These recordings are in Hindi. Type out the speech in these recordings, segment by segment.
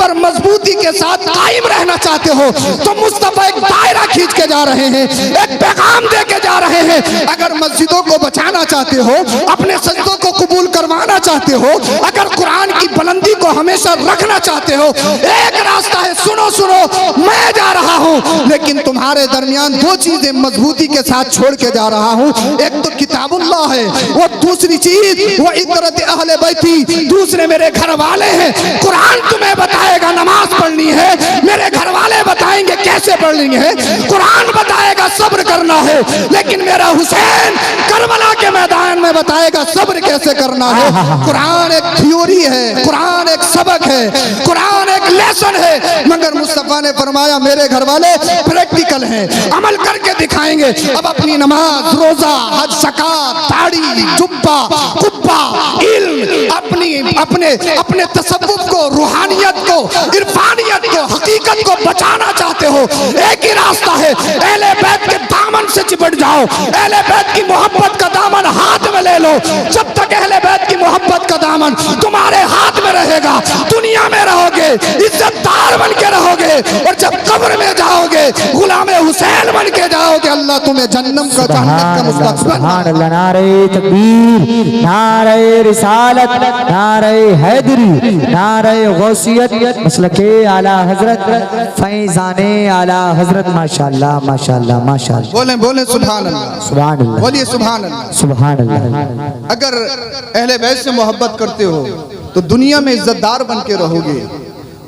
पर मजबूती के साथ कायम रहना चाहते हो तो मुस्तफा एक दायरा खींच के जा रहे हैं, एक पैगाम दे के जा रहे हैं। अगर मस्जिदों को बचाना चाहते हो, अपने सजदों को कबूल करवाना चाहते हो, अगर कुरान की बुलंदी को हमेशा रखना चाहते हो, एक रास्ता है, सुनो सुनो, मैं जा रहा हूं लेकिन तुम्हारे दरमियान दो चीजें मजबूती के साथ छोड़ के जा रहा हूं। एक तो किताबुल्लाह है, वो दूसरी चीज वो इतरत अहले बैती, दूसरे मेरे घर वाले हैं। कुरान तुम्हें बताएगा नमाज पढ़नी है, मेरे घर वाले बताएंगे कैसे पढ़नी है। कुरान बताएगा सब्र करना है, लेकिन मेरा हुसैन करबला के मैदान में बताएगा सब्र कैसे करना है। कुरान एक थ्योरी है, कुरान एक सबक है, कुरान एक लेसन है, मगर मुस्तफा ने फरमाया मेरे घर वाले प्रैक्टिकल हैं, अमल करके दिखाएंगे। अब अपनी नमाज, रोजा, हज, ज़कात, दाढ़ी, जुब्बा, कुब्बा, इल्म, अपने तसव्वुफ को, रूहानियत को, इरफानियत को, हकीकत को बचाना चाहते हो, एक ही रास्ता है, अहले बैत के दामन से चिपट जाओ, अहले बैत की मोहब्बत का दामन हाथ में ले लो। जब तक अहले बैत की मोहब्बत का दामन तुम्हारे हाथ में रहेगा, दुनिया में रहोगे, इज्जतदार बन के रहोगे, और जब कब्र में जाओगे गुलामे हुसैन बन के जाओगे, अल्लाह तुम्हें जन्नत का, जन्नत का मुस्तकबिल। सुभान अल्लाह, नारे तकबीर, नारे रिसालत, नारे हैदरी, नारे गौसियत, मसलके आला हजरत, फैजाने आला हजरत। माशाअल्लाह माशाअल्लाह माशाअल्लाह। बोले बोले सुभान अल्लाह, सुभान अल्लाह, बोलिए सुभान अल्लाह, सुभान अल्लाह। अगर अहले बैत से मोहब्बत करते हो तो दुनिया में इज्जतदार बन के रहोगे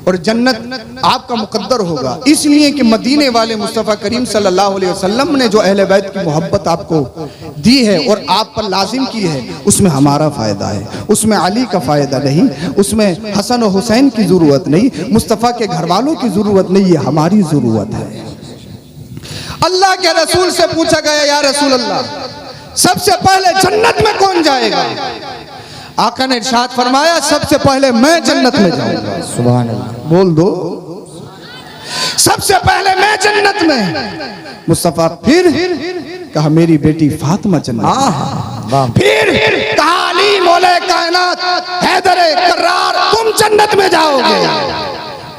और जन्नत आपका मुकद्दर होगा। इसलिए कि मदीने वाले मुस्तफ़ा करीम सल्लल्लाहु अलैहि वसल्लम ने जो अहले बैत की मोहब्बत आपको दी है और आप पर लाजिम की है, उसमें हमारा फ़ायदा है, उसमें अली का फ़ायदा नहीं, उसमें हसन और हुसैन की ज़रूरत नहीं, मुस्तफ़ा के घर वालों की ज़रूरत नहीं, ये हमारी ज़रूरत है। अल्लाह के रसूल से पूछा गया, या रसूल अल्लाह, सबसे पहले जन्नत में कौन जाएगा? आका ने इरशाद फरमाया, सबसे पहले मैं जन्नत में जाऊंगा। सुभान अल्लाह, बोल दो, सबसे पहले मैं जन्नत में। मुस्तफा फिर कहा मेरी बेटी फातिमा जन्नत, फिर कहा अली मौला कायनात हैदर कर्रार तुम जन्नत में जाओगे।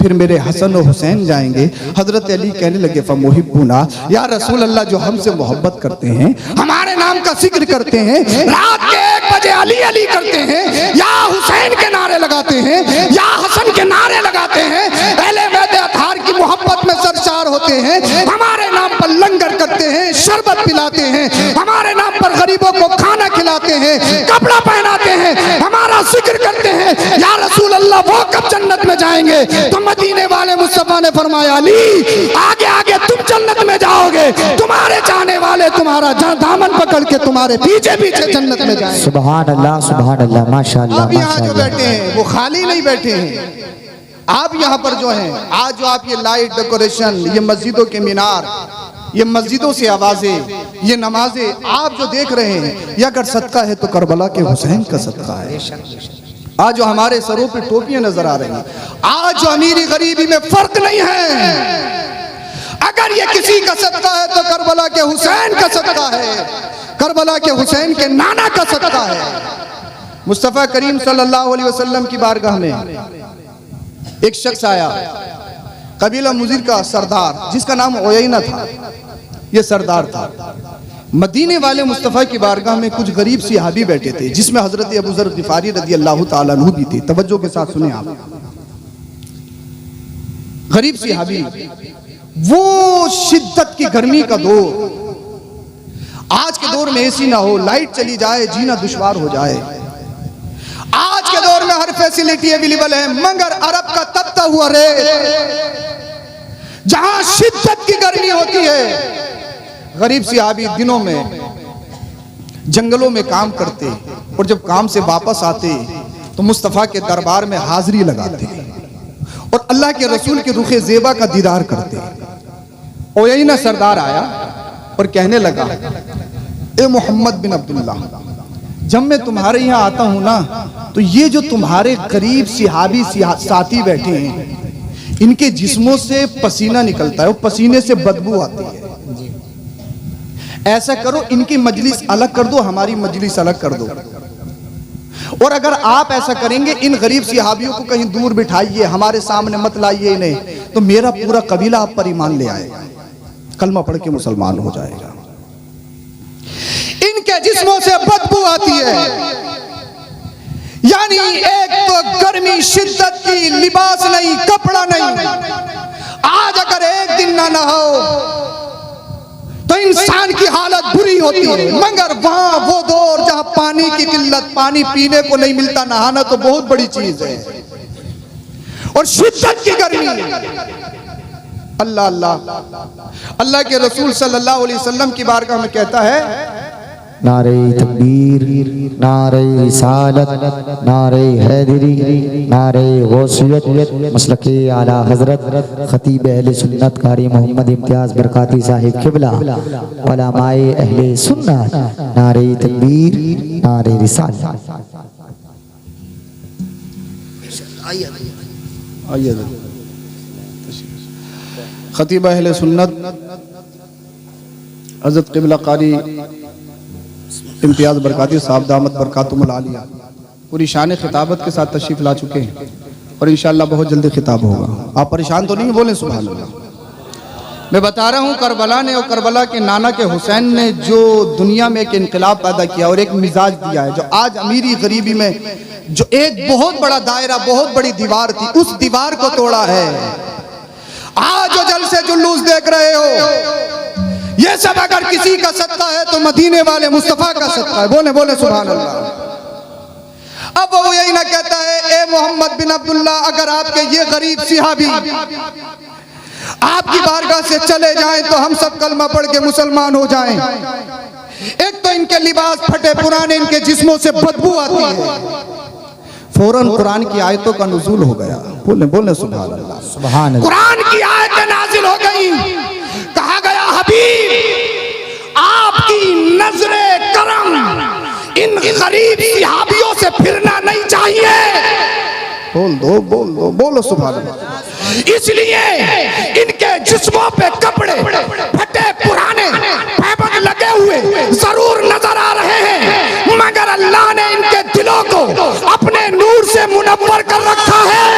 फिर मेरे हसन और हुसैन जाएंगे। हजरत अली कहने लगे फमुहिब्बुना, या रसूल अल्लाह, जो हमसे मोहब्बत करते हैं, हमारे नाम का जिक्र करते हैं, रात के 1 बजे अली अली करते हैं, या हुसैन के नारे लगाते हैं, या हसन के नारे लगाते हैं, अहले बैत अतहार की मोहब्बत में सरशार होते हैं, हमारे नाम पर लंगर करते हैं, शरबत पिलाते हैं, हमारे नाम पर गरीबों को खाना खिलाते हैं, कपड़ा पहनाते हैं, हमारा जिक्र करते हैं, या रसूल अल्लाह वो कब जन्नत में जाएंगे? तो मदीने वाले मुस्तफा ने फरमाया, अली आगे आगे तुम जन्नत में जाओगे, तुम्हारे चाहने वाले तुम्हारा दामन पकड़ के तुम्हारे पीछे पीछे जन्नत में जाएंगे। सुभान अल्लाह, सुभान अल्लाह, माशाअल्लाह। आप यहाँ जो बैठे हैं वो खाली नहीं बैठे हैं, आप यहाँ पर जो हैं, आज जो आप ये लाइट डेकोरेशन, ये मस्जिदों के मीनार, ये मस्जिदों से आवाजें, ये नमाजें आप जो देख रहे हैं, ये अगर सदका है तो करबला के हुसैन का सदका है। आज जो हमारे सरों पे टोपियां नजर आ रही हैं, आज जो अमीरी गरीबी में फर्क नहीं है, अगर ये किसी का सदका है तो करबला के हुसैन का सदका है, करबला के हुसैन के नाना का सदका है। मुस्तफा करीम सल्लल्लाहु अलैहि वसल्लम की बारगाह में एक शख्स आया, कबीला मुजीर का सरदार, जिसका नाम ओयैना था, ये सरदार था। मदीने वाले मुस्तफ़ा की बारगाह में कुछ गरीब सहाबी बैठे थे, जिसमें हजरत अबू ज़र ग़िफ़ारी रज़ी अल्लाह ताला अन्हु भी थे। तवज्जो के साथ सुने आप, गरीब सहाबी, वो शिद्दत की गर्मी का दौर, आज के दौर में एसी ना हो, लाइट चली जाए, जीना दुश्वार हो जाए। आज के दौर में हर फैसिलिटी अवेलेबल है, मगर अरब का तपता हुआ रेत, जहां शिद्दत की गर्मी होती है, गरीब सहाबी दिनों में जंगलों में काम करते और जब काम से वापस आते तो मुस्तफ़ा के दरबार में हाजिरी लगाते और अल्लाह के रसूल के रुखे ज़ेबा का दीदार करते। ओयैना सरदार आया और कहने लगा, ए मोहम्मद बिन अब्दुल्ला, जब मैं तुम्हारे यहाँ आता हूँ ना, तो ये जो तुम्हारे करीब सहाबी साथी बैठे हैं, इनके जिस्मों से पसीना निकलता है, वो पसीने से बदबू आती है। ऐसा करो, इनकी मजलिस अलग कर दो, हमारी मजलिस अलग कर दो। और अगर आप ऐसा करेंगे, इन गरीब सिहाबियों को कहीं दूर बिठाइए, हमारे सामने मत लाइए इन्हें, तो मेरा पूरा कबीला आप पर ईमान ले आएगा, कलमा पढ़ के मुसलमान हो जाएगा। इनके जिस्मों से बदबू आती है, यानी एक तो गर्मी शिद्दत की, लिबास नहीं, कपड़ा नहीं। आज अगर एक दिन ना नहाओ तो इंसान की हालत बुरी होती है, मगर वहां वो दौर जहां पानी की किल्लत, पानी पीने को नहीं मिलता, नहाना तो बहुत बड़ी चीज है, और शिद्दत की गर्मी। अल्लाह अल्लाह अल्लाह के रसूल सल्लल्लाहु अलैहि वसल्लम की बारगाह में कहता है, नारे तकबीर, नारे रिसालत, नारे हैदरी, नारे गौसियत, मसलके आला हजरत खतीब अहले सुन्नत कारी मोहम्मद इम्तियाज बरकाती साहिब किबला, उलमाए अहले सुन्नत, नारे तकबीर, नारे रिसालत। खतीब अहले सुन्नत हजरत किबला कारी इम्तियाज बरकाती साहब दामत बरकातुहुल आलिया पूरी शान खिताबत के साथ तशरीफ ला चुके हैं, और इंशाअल्लाह बहुत जल्दी खिताब होगा। आप परेशान तो नहीं, बोले सुभान अल्लाह। मैं बता रहा हूँ, करबला ने और करबला के नाना के हुसैन ने जो दुनिया में एक इनकलाब पैदा किया और एक मिजाज दिया है, जो आज अमीरी गरीबी में जो एक बहुत बड़ा दायरा, बहुत बड़ी दीवार थी, उस दीवार को तोड़ा है। आज जो जलसे जुलूस देख रहे हो, ये सब अगर किसी का सदका है तो मदीने वाले मुस्तफा का सदका है। बोले बोले सुभान अल्लाह। अब वो यही ना कहता है, ए मोहम्मद बिन अब्दुल्ला, अगर आपके ये गरीब सिहाबी आपकी बारगाह से चले जाएं तो हम सब कलमा पढ़ के मुसलमान हो जाएं। एक तो इनके लिबास फटे पुराने, इनके जिस्मों से बदबू आती है। फौरन कुरान की आयतों का नुज़ूल हो गया। बोले बोले सुभान अल्लाह। सुभान अल्लाह। कुरान की आयतें नाजिल हो गई। कहा गया, हबीब आपकी नजरे करम इन गरीब सिहाबियों से फिरना नहीं चाहिए। बोल दो बोल दो, बोलो सुभान अल्लाह। इसलिए इनके जिस्मों पे कपड़े फटे पुराने पैबंद लगे हुए जरूर नजर आ रहे हैं, मगर अल्लाह ने इनके दिलों को अपने नूर से मुनव्वर कर रखा है।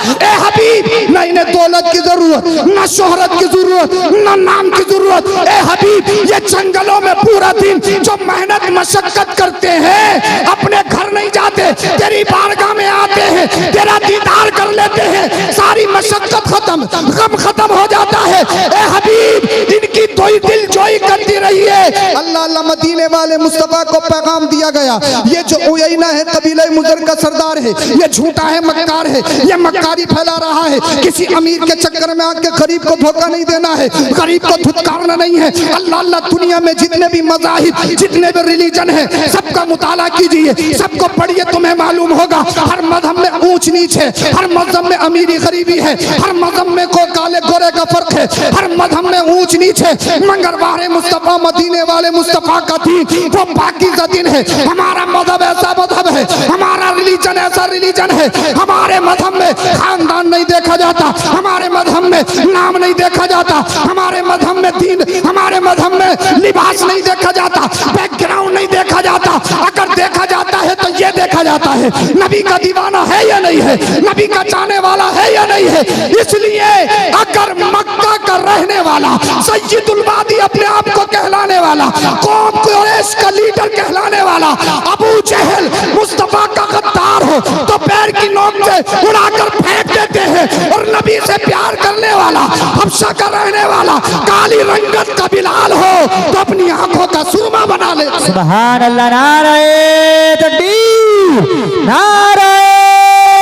ए हबीब, न इन्हें दौलत की जरूरत, न शोहरत की जरूरत, न नाम की जरूरत। ए हबीब, ये जंगलों में पूरा दिन जो मेहनत मशक्कत करते हैं, अपने घर नहीं जाते, तेरी बारगाह में आते हैं, तेरा दीदार कर लेते हैं, सारी मशक्कत खत्म, गम खत्म हो जाता है। ए हबीब, इनकी दोई दिल जोई करती रही है। अल्लाह अल्लाह। मदीने वाले मुस्तफा को पैगाम दिया गया, ये जो उयैना है कबीले मुज़र का सरदार है, ये झूठा है, मक्कार है, ये मक्कारी फैला रहा है। किसी अमीर के चक्कर में आके गरीब को धोखा नहीं देना है, गरीब को धुतकारना नहीं है। अल्लाह अल्लाह। दुनिया में जितने भी मज़ाहिब, जितने भी रिलीजन है, सबका मुताला कीजिए, सबको पढ़िए, तुम्हें मालूम होगा हर मजहब में ऊंच नीच है, हर मजहब में अमीरी गरीबी है, हर मजहब में को काले गोरे का फर्क है, हर मजहब में ऊंच नीच है, मगर वारे मुस्तफा मदीने वाले मुस्तफा का दीन वो पाकीज़ा दीन है। हमारा मजहब ऐसा मजहब है, हमारा रिलीजन ऐसा रिलीजन है। हमारे मजहब में खानदान नहीं देखा जाता, हमारे मजहब में नाम नहीं देखा जाता, हमारे मजहब में दीन, हमारे मजहब में लिबास नहीं देखा जाता, बैकग्राउंड नहीं देखा जाता। अगर देखा जाता है तो ये देखा जाता है नबी का दीवाना है या नहीं है, नबी का चाहने वाला है या नहीं है। इसलिए अगर मक्का का रहने वाला, सय्यदुल वादी अपने आप को कहलाने वाला, कौम कुरैश का लीडर कहलाने वाला अबू जहल मुस्तफा का गद्दार हो तो पैर की नोक से उड़ाकर फेंक देते हैं, और नबी से प्यार करने वाला, हबशा का रहने वाला, काली रंगत का बिलाल हो तो अपनी आंखों का सुरमा बना ले। सुभान अल्लाह। नारे तकबीर, नारे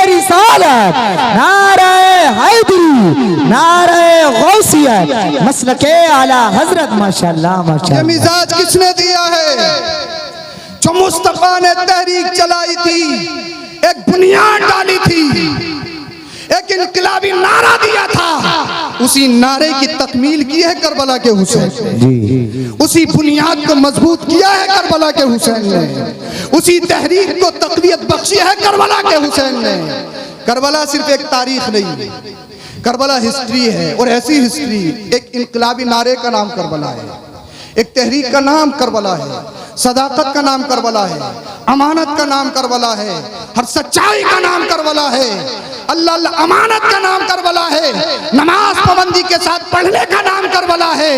रिसालत, नारे हैदरी, नारे गौसियत, मसलके आला हजरत। माशाअल्लाह माशाअल्लाह। ये मिजाज किसने दिया है? जो मुस्तफा ने तहरीक चलाई थी, एक बुनियाद डाली थी, एक इनकलाबी नारा दिया था, उसी नारे की तकमील की है करबला के हुसैन ने। उसी बुनियाद को मजबूत किया है करबला के हुसैन ने। उसी तहरीक को तक़वियत बख्शी है करबला के हुसैन ने। करबला सिर्फ एक तारीख नहीं, करबला हिस्ट्री है, और ऐसी हिस्ट्री, एक इनकलाबी नारे का नाम करबला है, एक तहरीक का नाम करबला है, सदाकत का नाम करबला है, अमानत का नाम करबला है, हर सच्चाई का नाम करबला है, अल्लाह अल्लाह अमानत का नाम करबला है, नमाज पाबंदी के साथ पढ़ने का नाम करबला है,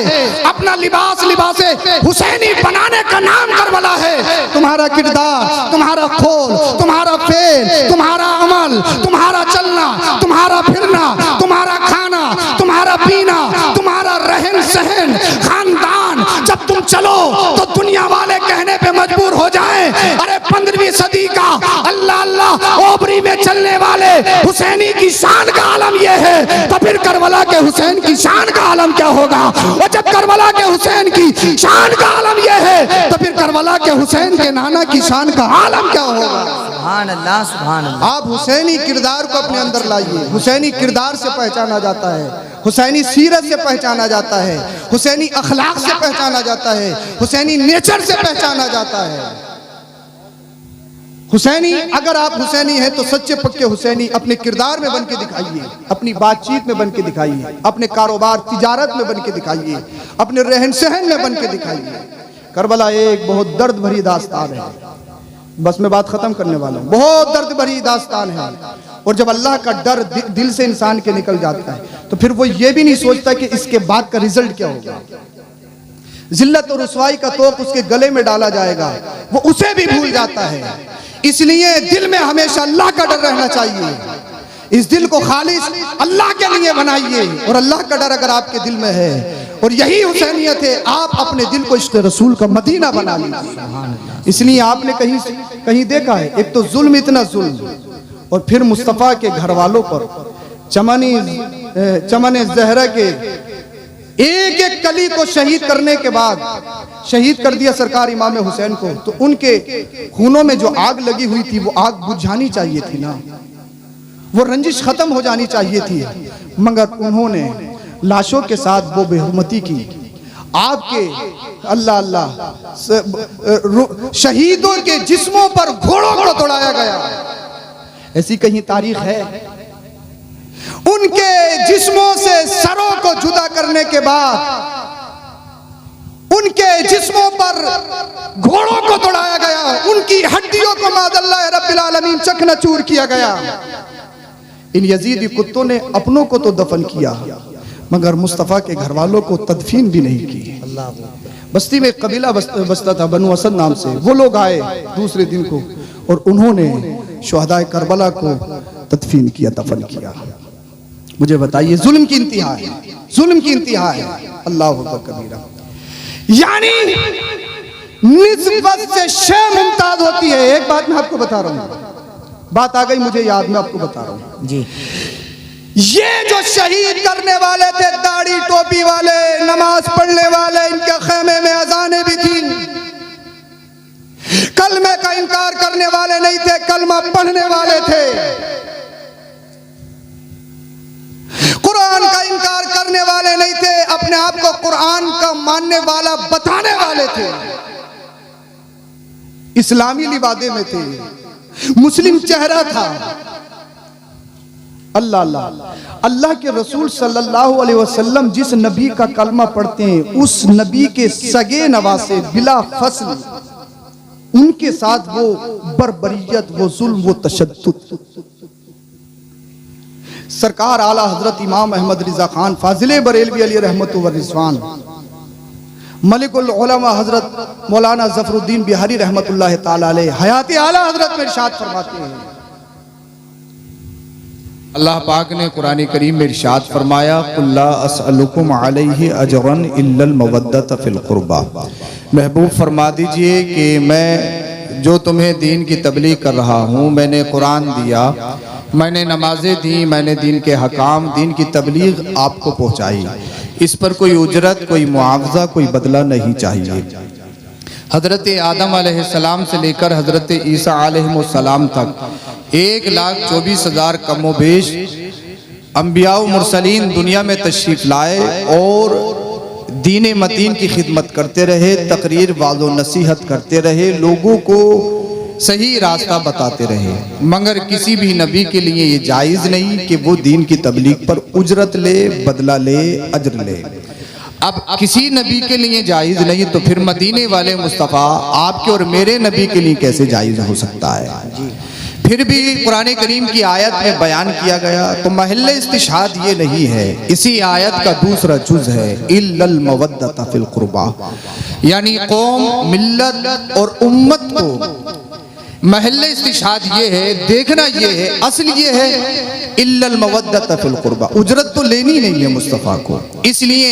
अपना लिबास लिबासे हुसैनी बनाने का नाम करबला है। तुम्हारा किरदार, तुम्हारा खोल, तुम्हारा फेल, तुम्हारा अमल, तुम्हारा चलना, तुम्हारा फिरना, तुम्हारा खाना, तुम्हारा पीना, तुम्हारा रहन सहन, खानदान, जब तुम चलो तो दुनिया वाले कहने पे मजबूर हो जाएं, अरे 15वीं सदी का अल्लाह अल्लाह ओबरी में चलने वाले हुसैनी की शान का आलम यह है, तो फिर करबला के हुसैन की शान का आलम क्या होगा? और जब करबला के हुसैन की शान का आलम यह है, तो फिर करबला के हुसैन के नाना की शान का आलम क्या होगा? सुभान अल्लाह, सुभान अल्लाह। आप हुसैनी किरदार को अपने अंदर लाइए। हुसैनी किरदार से पहचाना जाता है, हुसैनी सीरत से पहचाना जाता है, हुसैनी अखलाक से पहचाना जाता है, हुसैनी नेचर से पहचाना जाता है। हुसैनी, अगर आप हुसैनी हैं तो सच्चे पक्के हुसैनी अपने किरदार में बन के दिखाइए, अपनी बातचीत में बन के दिखाइए, अपने कारोबार तिजारत में बन के दिखाइए, अपने रहन सहन में बन के दिखाइए। करबला एक बहुत दर्द भरी दास्तान है, बस मैं बात खत्म करने वाला हूँ। बहुत दर्द भरी दास्तान है, और जब अल्लाह का डर दिल से इंसान के निकल जाता है तो फिर वो ये भी नहीं सोचता कि इसके बाद का रिजल्ट क्या होगा। जिल्लत और रुसवाई का तोप उसके गले में डाला जाएगा, वो उसे भी भूल जाता है। इसलिए दिल में हमेशा अल्लाह का डर रहना चाहिए। इस दिल को खालिस अल्लाह के लिए बनाइए, और अल्लाह का डर अगर आपके दिल में है, और यही हुसैनियत है, आप अपने दिल को इश्क़ रसूल का मदीना बना लीजिए। इसलिए आपने कहीं देखा है, एक तो जुल्म, इतना जुल्म, और फिर मुस्तफ़ा के घर वालों पर चमन ज़हरा के एक एक कली को शहीद करने के बाद शहीद कर दिया सरकार इमाम हुसैन को, तो उनके खूनों में जो आग लगी हुई थी वो आग बुझ जानी चाहिए थी ना, वो रंजिश खत्म हो जानी चाहिए थी, मगर उन्होंने लाशों के साथ वो बेहुरमती की। आपके अल्लाह अल्लाह शहीदों के जिस्मों पर घोड़ों को दौड़ाया गया, ऐसी कहीं तारीख है? उनके जिस्मों से सरों को जुदा करने के बाद उनके जिस्मों पर घोड़ों को दौड़ाया गया, उनकी हड्डियों को मादअल्लाह रब्बिल आलमीन चकनाचूर किया गया। इन यजीदी कुत्तों ने अपनों को तो दफन किया, मगर मुस्तफ़ा के घर वालों को तदफीन भी नहीं की। बस्ती में एक कबीला बसता था, बनु असद नाम से। वो लोग आए दूसरे दिन को, और उन्होंने शुहदाए करबला को तदफीन किया, दफन किया। मुझे बताइए, जुल्म की इंतहा है, जुल्म की इंतहा है। अल्लाह अकबर कबीरा। यानी निस्बत से शय मुमताज होती है। एक बात मैं आपको बता रहा हूँ, बात आ गई मुझे याद, मैं आपको बता रहा हूँ जी। ये जो शहीद करने वाले थे, दाढ़ी टोपी वाले, नमाज पढ़ने वाले, इनके खेमे में अजानें भी थी, कलमे का इनकार करने वाले नहीं थे, कलमा पढ़ने वाले थे, कुरान का इनकार करने वाले नहीं थे, अपने आप को कुरान का मानने वाला बताने वाले थे, इस्लामी लिबादे में थे, मुस्लिम चेहरा था। अल्लाह अल्लाह अल्लाह के रसूल सल्लल्लाहु अलैहि वसल्लम जिस नबी का कलमा पढ़ते हैं, उस नबी के सगे नवासे बिला फसल, उनके साथ वो बर्बरियत, वो जुल्म, वो तशद्दुद। सरकार आला हजरत इमाम अहमद रिजा खान फाजिले बरेलवी अली रहमतु व रिजवान, मलिकुल उलमा हजरत मौलाना जफरुद्दीन बिहारी रहमतुल्लाह ताला अलैह हयात आला हजरत में इरशाद फरमाते हैं, अल्लाह पाक ने कुरान करीम में इरशाद फरमाया, कुल्ला असअलुकुम अलैहि अजरन इल्लल मवद्दत फिल कुर्बा। महबूब फरमा दीजिए कि मैं जो तुम्हें दीन की तबलीग कर रहा हूँ, मैंने कुरान दिया, मैंने नमाजें दी, मैंने दीन के हकाम, दीन की तबलीग आपको पहुँचाई, इस पर कोई उजरत, कोई मुआवजा, कोई बदला नहीं चाहिए। हज़रत आदम अलैहिस्सलाम से लेकर हज़रत ईसा अलैहिस्सलाम तक 1,24,000 कमोबेश अंबिया व मुरसलीन दुनिया में तशरीफ़ लाए और दीन मतीन की खिदमत करते रहे, तकरीर वाज़ो नसीहत करते रहे, लोगों को सही रास्ता बताते रहे, मगर किसी भी नबी के लिए ये जायज़ नहीं कि वो दीन की तबलीग पर उजरत ले, बदला ले, अजर ले। अब किसी नबी के लिए जायज़ नहीं तो फिर मदीने वाले मुस्तफ़ा आपके और मेरे नबी के लिए कैसे जायज़ हो सकता है। फिर भी कुरान करीम की आयत में बयान किया गया तो महल्ले इस्तिशाद ये नहीं है, इसी आयत का दूसरा जुज है इल्लल मवद्दत फिल कुर्बा, यानी कौम मिल्लत और उम्मत को महल्ले इस्तिशाद ये है, देखना ये है, असल ये है इल्लल मवद्दत फिल कुर्बा, उजरत तो लेनी नहीं है मुस्तफ़ा को, इसलिए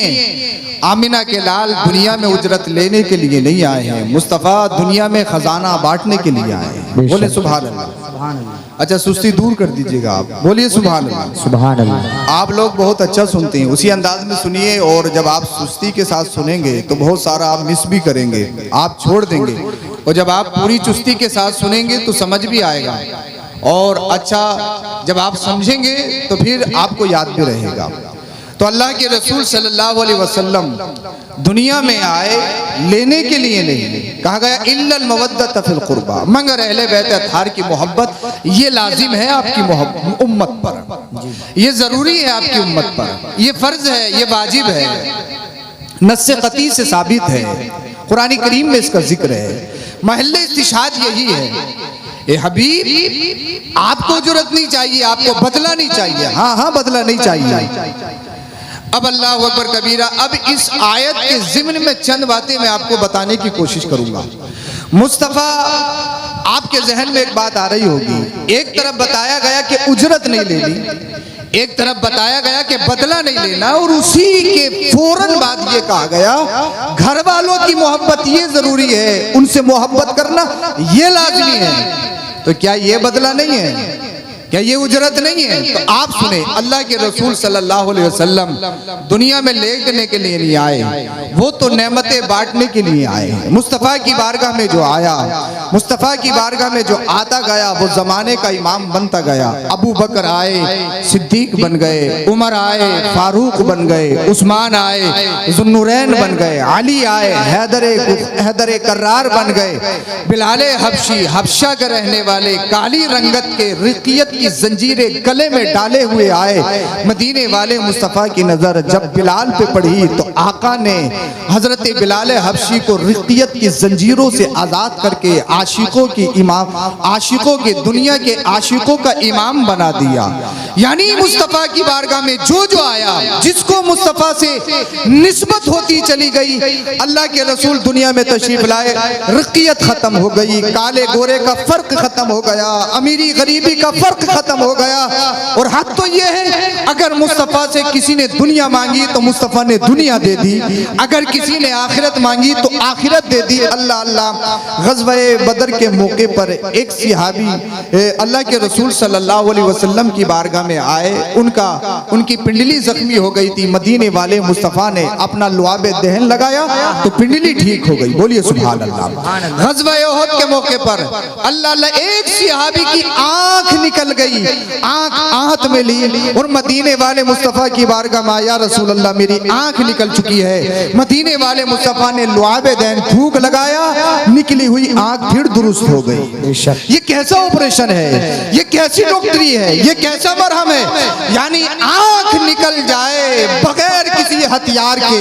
आमिना के लाल दुनिया में उजरत लेने के लिए नहीं आए हैं, मुस्तफ़ा दुनिया में खजाना बांटने के लिए आए हैं। बोले सुभान अल्लाह। अच्छा सुस्ती दूर कर दीजिएगा आप, बोलिए सुभान अल्लाह। सुभान अल्लाह। आप लोग बहुत अच्छा सुनते हैं, उसी अंदाज में सुनिए, और जब आप सुस्ती के साथ सुनेंगे तो बहुत सारा आप मिस भी करेंगे, आप छोड़ देंगे, और जब आप पूरी चुस्ती के साथ सुनेंगे तो समझ भी आएगा, और अच्छा जब आप समझेंगे तो फिर आपको याद भी रहेगा। तो अल्लाह के रसूल सल्लल्लाहु अलैहि वसल्लम दुनिया में आए लेने के लिए नहीं, कहा गया इल्लल मवद्दत फिल कुर्बा, मगर अहले बैत अत्हार की मोहब्बत ये लाजिम है आपकी उम्मत पर, ये जरूरी है आपकी उम्मत पर, ये फर्ज है, ये वाजिब है, नस्से कती से साबित है, कुरान करीम में इसका जिक्र है। महल्ले इस्तिशाद यही है, ए हबीब आपको जरूरत नहीं चाहिए, आपको बदला नहीं चाहिए, हाँ हाँ बदला नहीं चाहिए। अब अल्लाह अकबर कबीरा, अब इस आयत के ज़िम्न में चंद बातें मैं आपको बताने की कोशिश करूंगा। मुस्तफ़ा आपके जहन में एक बात आ रही होगी, एक तरफ बताया गया कि उजरत नहीं लेनी, एक तरफ बताया गया कि बदला नहीं लेना, और उसी के फौरन बाद ये कहा गया घर वालों की मोहब्बत ये जरूरी है, उनसे मोहब्बत करना ये लाजमी है। तो क्या ये बदला नहीं है, क्या ये उजरत नहीं है? तो आप सुने, अल्लाह के रसूल सल्लल्लाहु अलैहि वसल्लम दुनिया में लेटने के लिए नहीं आए, वो तो नेमतें बांटने के लिए आए हैं। मुस्तफ़ा की बारगाह में जो आया, मुस्तफ़ा की बारगाह में जो आता गया वो जमाने का इमाम बनता गया। अबू बकर आए, सिद्दीक बन गए, उमर आए, फारूक बन गए, उस्मान आए, ज़ुन्नुरैन बन गए, अली आए, हैदर कर्रार बन गए, बिलाल हबशी, हबशा के रहने वाले, काली रंगत के रिकियत की जंजीरें गले में डाले हुए आए। मदीने वाले मुस्तफ़ा की नजर जब बिलाल पे पड़ी तो आका ने हजरत बिलाल हबशी को रिकियत की जंजीरों से आजाद करके आशिकों की इमाम, आशिकों के दुनिया के आशिकों का इमाम बना दिया। यानी मुस्तफ़ा की बारगाह में जो जो आया, जिसको मुस्तफ़ा से निस्बत होती चली गई, अल्लाह के रसूल दुनिया में तशरीफ लाए, रिकियत खत्म हो गई, काले गोरे का फर्क खत्म हो गया, अमीरी गरीबी का फर्क खत्म हो गया। और हक तो ये है, अगर मुस्तफ़ा से किसी ने दुनिया मांगी तो मुस्तफ़ा ने दुनिया दे दी, अगर किसी ने आखिरत मांगी तो आखिरत दे दी। अल्लाह अल्लाह, ग़ज़वा बदर के मौके पर एक सहाबी अल्लाह के रसूल सल्लल्लाहु अलैहि वसल्लम की बारगाह में आए, उनकी पिंडली जख्मी हो गई थी। मदीने वाले मुस्तफ़ा ने अपना लुआबे दहन लगाया तो पिंडली ठीक हो गई। बोलिए सुभान अल्लाह। ग़ज़वा उहद के मौके पर अल्लाह अल्लाह, एक सहाबी की आंख निकल गई, आंख आहत में ली और मदीने वाले मुस्तफ़ा की बारगाह में आया, रसूल अल्लाह मेरी आंख निकल चुकी है। मदीने वाले मुस्तफ़ा ने लुआबे दैन थूक लगाया, निकली हुई आंख फिर दुरुस्त हो गई। ये कैसा ऑपरेशन है, ये कैसी डॉक्टरी है, ये कैसा मरहम है? यानी आंख निकल जाए बगैर किसी हथियार के,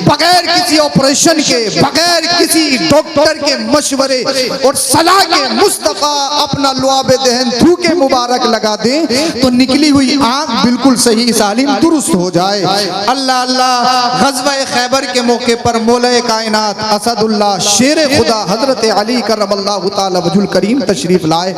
बगैर किसी ऑपरेशन के, बगैर किसी डॉक्टर के मशवरे और सलाह के, मुस्तफ़ा अपना लुआबे दहन थूके मुबारक लगा दे तो निकली हुई आंख बिल्कुल सही सालिम दुरुस्त हो जाए। अल्लाह अल्लाह, ग़ज़वा खैबर के मौके पर मौला कायनात असदुल्लाह शेर खुदा हजरत अली करमल्लाहु तआला वजहुल करीम तशरीफ लाए।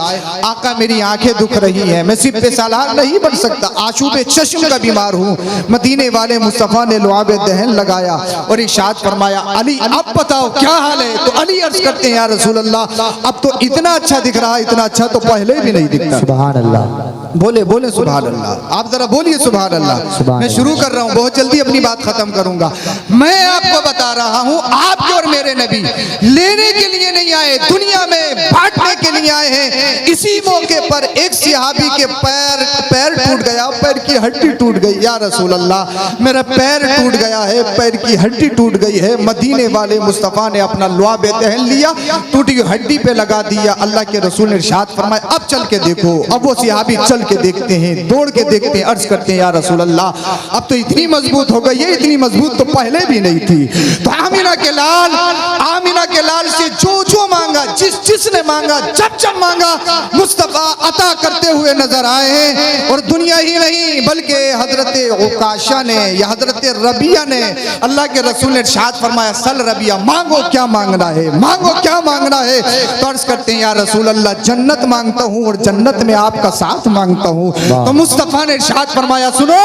आका मेरी आंखें दुख रही हैं, मैं सिर्फ सालार नहीं बन सकता, आशूबे चश्म का बीमार हूँ। मदीने वाले मुस्तफ़ा ने लुआबे दहन लगाया और इरशाद फरमाया, अली अब बताओ क्या हाल है? तो अली अर्ज करते हैं, या रसूल अल्लाह अब तो इतना अच्छा दिख रहा है, इतना अच्छा तो पहले भी नहीं दिखता। सुभान अल्लाह। बोले बोले सुभान अल्लाह। आप जरा बोलिए सुभान अल्लाह। मैं शुरू कर रहा हूँ, बहुत जल्दी अपनी बात खत्म करूंगा। मैं आपको बता रहा हूँ, आपके और मेरे नबी लेने के लिए नहीं आए, दुनिया में बांटने के लिए आए हैं। इसी मौके पर एक सहाबी के पैर टूट गया, पैर की हड्डी टूट गई। या रसूल अल्लाह मेरा पैर टूट गया है, पैर की हड्डी टूट गई है। मदीने वाले मुस्तफ़ा ने अपना लुआब दहन लिया, टूटी हुई हड्डी पे लगा दिया। अल्लाह के रसूल ने इरशाद फरमाया अब चल के देखो। अब वो सहाबी चल के देखते हैं, दौड़ के देखते हैं, अर्ज करते हैं या रसूल अल्लाह अब तो इतनी मजबूत हो गई है, इतनी मजबूत तो पहले भी नहीं थी। तो आमिना के लाल से जो मांगा, जिसने मांगा, जब मांगा, मुस्तफ़ा अता करते हुए नजर आए हैं। और दुनिया ही नहीं बल्कि हजरत उकाशा ने या हजरत रबिया ने अल्लाह के रसूल ने इरशाद फरमाया सल रबिया मांगो क्या मांगना है, मांगो क्या मांगना है। तो अर्ज करते हैं या रसूल अल्लाह जन्नत मांगता हूँ और जन्नत में आपका साथ मांगता हूँ। तो मुस्तफ़ा ने इरशाद फरमाया सुनो,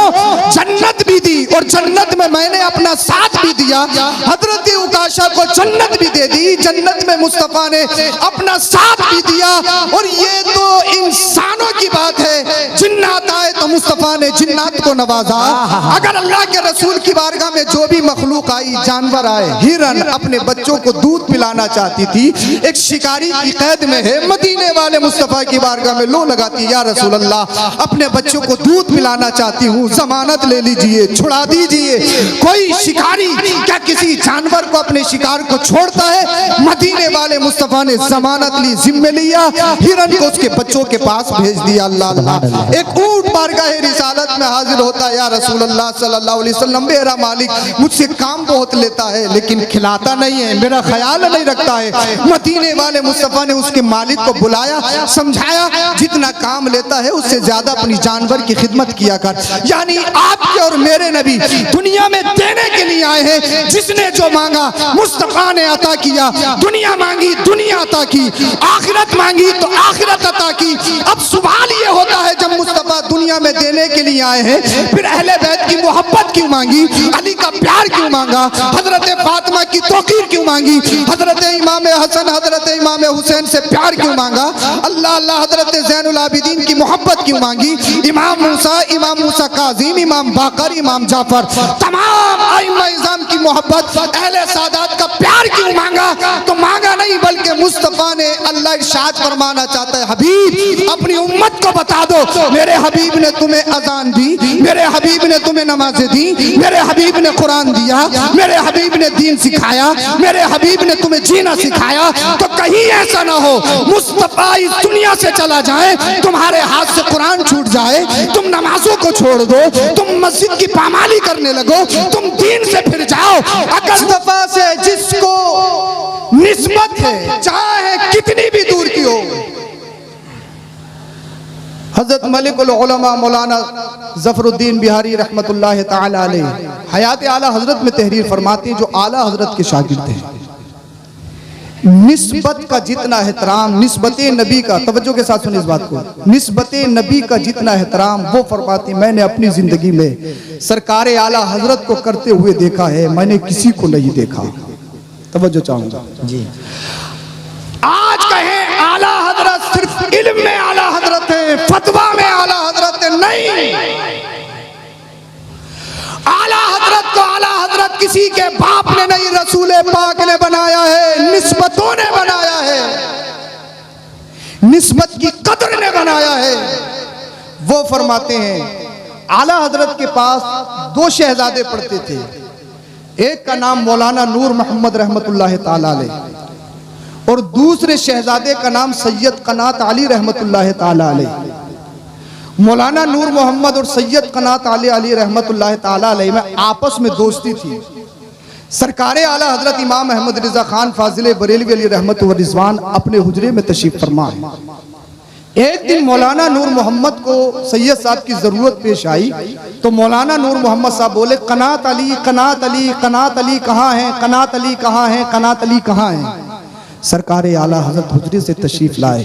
जन्नत भी दी और जन्नत में मैंने अपना साथ भी दिया। हजरत उकाशा को जन्नत भी दे दी, जन्नत में मुस्तफ़ा ने अपना साथ भी दिया। और ये तो इंसानों की बात है, जिन्नात आए तो मुस्तफ़ा ने जिन्नात को नवाजा। अगर अल्लाह के रसूल की बारगाह में जो भी मखलूक आई, जानवर आए, हिरन अपने बच्चों को दूध पिलाना चाहती थी, एक शिकारी की कैद में है, मदीने वाले मुस्तफ़ा की बारगाह में लो लगाती या रसूल अल्लाह अपने बच्चों को दूध पिलाना चाहती हूँ, जमानत ले लीजिए, छुड़ा दीजिए। कोई शिकारी क्या किसी जानवर को अपने शिकार को छोड़ता है? मदीने वाले मुस्तफ़ा ने जमानत ली, जिम्मे लिया, हिरन को उसके बच्चों के पास भेज दिया। अल्लाह अल्लाह एक ऊंट बारगाह रिसालत में हाजिर होता है या रसूल अल्लाह सल्लल्लाहु अलैहि वसल्लम मेरा मालिक मुझसे काम बहुत लेता है लेकिन खिलाता नहीं है, मेरा ख्याल नहीं रखता है। मदीने वाले मुस्तफ़ा ने उसके मालिक को बुलाया, समझाया जितना काम लेता है उससे ज्यादा अपनी जानवर की खिदमत किया कर। यानी आपके और मेरे नबी दुनिया में देने के लिए आए हैं, जिसने जो मांगा मुस्तफ़ा ने अता किया। दुनिया मांगी दुनिया अता की, आखिरत मांगी तो आखिरत अता की। अब सवाल ये होता है जब मुस्तफ़ा दुनिया में देने के लिए आए हैं फिर अहले बैत की मोहब्बत क्यों मांगी, अली का प्यार क्यों मांगा, हजरत फातिमा की तौकीर क्यों मांगी, हजरत इमाम हसन हजरत इमाम हुसैन से प्यार क्यों मांगा, अल्लाह अल्लाह हजरत ज़ैनुल आबिदीन की मोहब्बत क्यों मांगी, इमाम मूसा काज़िम, इमाम बाकर, इमाम जाफर, तमाम आइम्मा इज़ाम की मोहब्बत, अहले सादात का प्यार क्यों मांगा? तो मांगा नहीं बल्कि मुस्तफ़ा ने अल्लाह इरशाद फरमाना चाहता है हबीब अपनी उम्मत को बता दो मेरे हबीब ने तुम्हें अजान दी, मेरे हबीब ने तुम्हें नमाजें दी, मेरे हबीब ने कुरान दिया, मेरे हबीब ने दीन सिखाया, मेरे हबीब ने तुम्हें जीना सिखाया। तो कहीं ऐसा ना हो मुस्तफ़ा इस दुनिया से चला जाए, तुम्हारे हाथ से कुरान छूट जाए, तुम नमाजों को छोड़ दो, तुम मस्जिद की पामाली करने लगो, तुम दीन से फिर जाओ। अगर मुस्तफ़ा से जिसको निस्बत है चाहे कितनी भी दूर की हो, हजरत मलिकुल उलमा मौलाना ज़फरुद्दीन बिहारी रहमतुल्लाह ताला अलैह हयात आला हजरत में तहरीर फरमाते हैं, जो आला हजरत के शागिर्द हैं, निस्बत का जितना एहतराम, निस्बत नबी का, तवज्जो के साथ सुनिए इस बात को, निस्बत नबी का जितना एहतराम वो फरमाती मैंने अपनी जिंदगी में सरकार आला हजरत को करते हुए देखा है, मैंने किसी को नहीं देखा। तवज्जो चाहूंगा जी। आज कहें आला हजरत सिर्फ इल्म में आला हजरत है, फतवा में आला हजरत है, नहीं। आला हजरत को आला हजरत किसी के बाप ने नहीं, रसूल पाक ने बनाया है, निस्बतों ने बनाया है, निस्बत की कदर ने बनाया है। वो फरमाते हैं आला हजरत के पास दो शहजादे पढ़ते थे, एक का नाम मौलाना नूर मोहम्मद रहमतुल्लाह ताला अलैह और दूसरे शहजादे का नाम सैयद कनात अली रहमतुल्लाह ताला अलैह। मौलाना नूर मोहम्मद और सैयद कनात अली रहमतुल्लाह ताला अलैह में आपस में दोस्ती थी। सरकारे आला हजरत इमाम अहमद रिजा खान फाजिल बरेलवी अली रहमत व रिजवान अपने हुजरे में तशरीफ फरमा। एक दिन मौलाना नूर मोहम्मद को सैयद साहब की जरूरत पेश आई तो मौलाना नूर मोहम्मद साहब बोले कनात अली कनात अली कनात अली कहाँ हैं, कनात अली कहाँ हैं, कनात अली कहाँ हैं। सरकारे आला हजरत हुजरे से तशरीफ लाए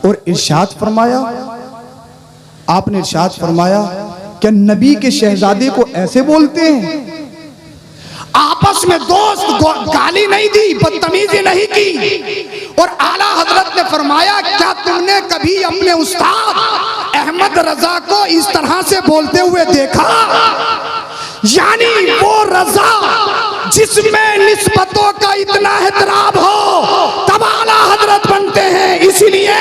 और इरशाद फरमाया, आपने इरशाद फरमाया क्या नबी के शहजादे को ऐसे बोलते हैं? आपस में दोस्त गाली नहीं दी, बदतमीजी नहीं की। और आला हजरत ने फरमाया क्या तुमने कभी अपने उस्ताद अहमद रजा को इस तरह से बोलते हुए देखा? यानी वो रजा जिसमें निस्बतों का इतना एहतराम हो तब आला हजरत बनते हैं। इसीलिए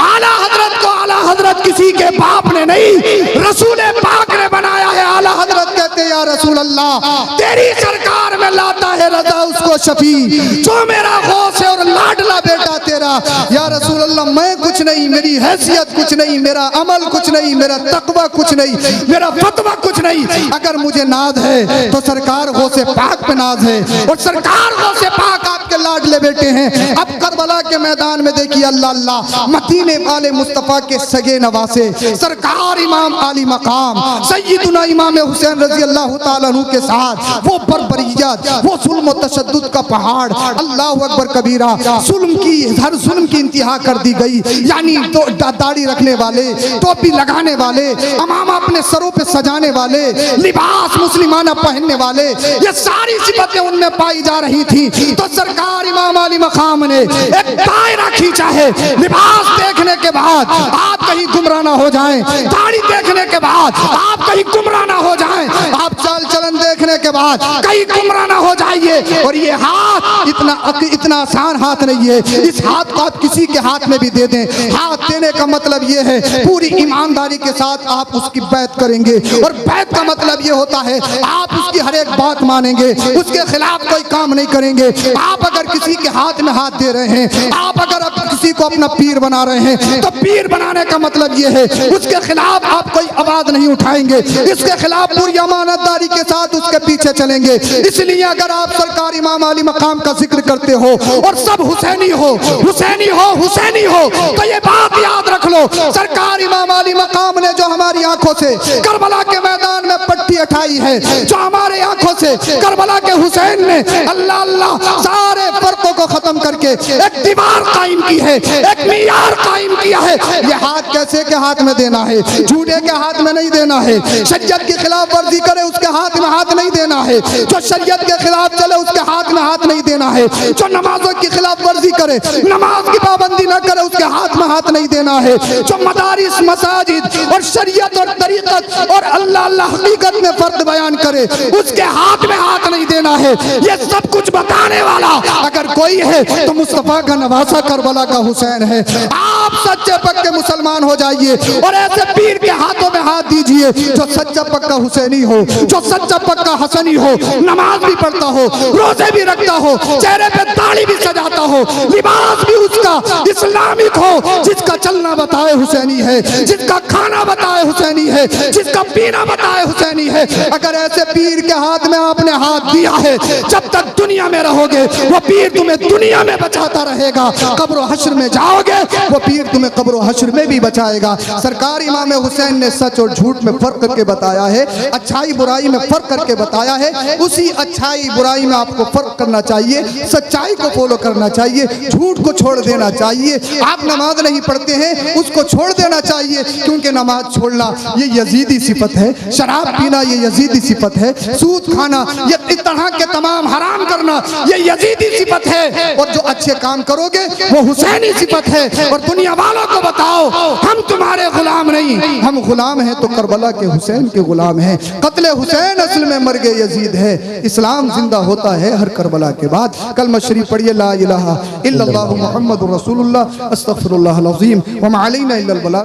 आला हजरत को आला हजरत किसी के बाप ने नहीं, रसूल पाक ने बनाया है। आला हजरत कहते हैं या रसूल रसूल अल्लाह, तेरी सरकार में लाता है रजा उसको शफी जो मेरा गौस है और लाडला बेटा तेरा। या रसूल अल्लाह, मैं कुछ नहीं, मेरी हैसियत कुछ नहीं, मेरा अमल कुछ नहीं, मेरा तकवा कुछ नहीं, मेरा फतवा कुछ नहीं, अगर मुझे नाज है तो सरकार गौसे पाक पे नाज है और सरकार गौसे पाक आपके लाडले बेटे हैं। अब करबला के मैदान में देखिए अल्लाह अल्लाह मदीने वाले मुस्तफ़ा के सगे नवासे सरकार इमाम आली मकाम सैयदुना इमाम हुसैन रजी अल्लाह तआला अन्हु के साथ वो बर्बरियत, वो जुल्म और तशद्दुद का पहाड़, अल्लाह अकबर कबीरा, जुल्म की हर जुल्म की इंतहा कर दी गई। यानी तो दाढ़ी रखने वाले, टोपी लगाने वाले, अमामा अपने सरों पे सजाने वाले, लिबास मुस्लिमाना पहनने वाले, ये सारी सिफतें उनमें पाई जा रही थी। तो सरकार इमाम आली मकाम ने एक दायरा खींचा है। लिबास देखने के बाद आप कहीं गुमराह ना हो जाएं, दाढ़ी देखने के बाद आप कहीं गुमराह ना हो जाएं, आप चाल चलन देखने के बाद कहीं गुमराह ना हो जाइए। और ये हाथ इतना आसान हाथ नहीं है, इस हाथ को आप किसी के हाथ में भी दे दें। हाथ देने का मतलब ये है पूरी ईमानदारी के साथ आप उसकी बैत करेंगे और बैत का मतलब ये होता है आप उसकी हर एक बात मानेंगे, उसके खिलाफ कोई काम नहीं करेंगे। आप अगर किसी के हाथ में हाथ दे रहे हैं, आप अगर किसी को अपना पीर बना रहे हैं, तो पीर बनाने का मतलब ये है उसके खिलाफ आप कोई आवाज नहीं उठाएंगे, इसके खिलाफ पूरी अमानतदारी के साथ उसके पीछे चलेंगे। इसलिए अगर आप सरकार इमाम आली मकाम का जिक्र करते हो और सब हुसैनी हो, हुसैनी हो, हुसैनी हो, तो ये बात याद रख लो, सरकार इमाम आली मकाम ने जो हमारी आंखों से करबला के मैदान में पट्टी उठाई है, जो हमारे आंखों से करबला के हुसैन ने अल्लाह अल्लाह सारे फर्कों को खत्म करके एक दीवार कायम की है, एक मियार कायम किया है। ये हाथ कैसे के हाथ में देना है, झूठे के हाथ में नहीं देना है। शरीयत की खिलाफ वर्जी करे उसके हाथ में हाथ नहीं देना है, जो शरीयत के खिलाफ चले उसके हाथ में हाथ नहीं देना है, जो नमाजों की खिलाफ वर्जी करे, नमाज की पाबंदी न करे उसके हाथ में हाथ नहीं देना है, जो मदारिस मसाजिद और शरीयत और तरीकत और अल्लाह अल्लाह हकीकत में फर्द बयान करे उसके हाथ में हाथ नहीं देना है। ये सब कुछ बताने वाला अगर कोई है तो मुस्तफा का नवासा करबला का हुसैन है। आप सच्चे पक्के मुसलमान हो जाइए और ऐसे पीर के हाथों में हाथ दीजिए जो सच्चा पक्का हुसैनी हो, जो सच्चा पक्का हसनी हो, नमाज भी पढ़ता हो, रोजे भी रखता हो, चेहरे पे दाढ़ी भी सजाता हो, लिबास भी उसका इस्लामिक हो, जिसका चलना बताए हुसैनी है, जिसका खाना बताए हुसैनी है, जिसका पीना बताए हुसैनी है। अगर ऐसे पीर के हाथ में आपने हाथ दिया है, जब तक दुनिया में रहोगे वो पीर तुम्हें दुनिया में बचाता रहेगा, कब्र हश्र में जाओगे वो पीर तुम्हें कब्र हश्र में भी बचाएगा। सरकार इमाम हुसैन ने सच और झूठ में फर्क करके बताया है, अच्छाई बुराई में फर्क करके बताया है। उसी अच्छाई बुराई में आपको फर्क करना चाहिए, सच्चाई को फॉलो करना चाहिए, झूठ को छोड़ देना चाहिए। आप नमाज नहीं पढ़ते हैं उसको छोड़ देना चाहिए, क्योंकि नमाज छोड़ना ये यजीदी सिफत है, शराब पीना ये यजीदी सिफत है, सूद खाना ये इस तरह के तमाम हराम करना ये यजीदी सिफत है। और जो अच्छे काम करोगे वो हुसैनी सिफत है। और दुनिया वालों को बताओ हम तुम्हारे गुलाम नहीं, हम गुलाम हैं तो करबला के हुसैन के गुलाम हैं। कत्ले हुसैन असल में मर गए यजीद है, इस्लाम जिंदा होता है हर करबला के बाद। कलमा शरीफ पढ़िए, ला इलाहा इल्लल्लाहु मुहम्मदुर रसूलुल्लाह अस्तगफिरुल्लाहल अज़ीम व मा अलैना इल्लल बलाग।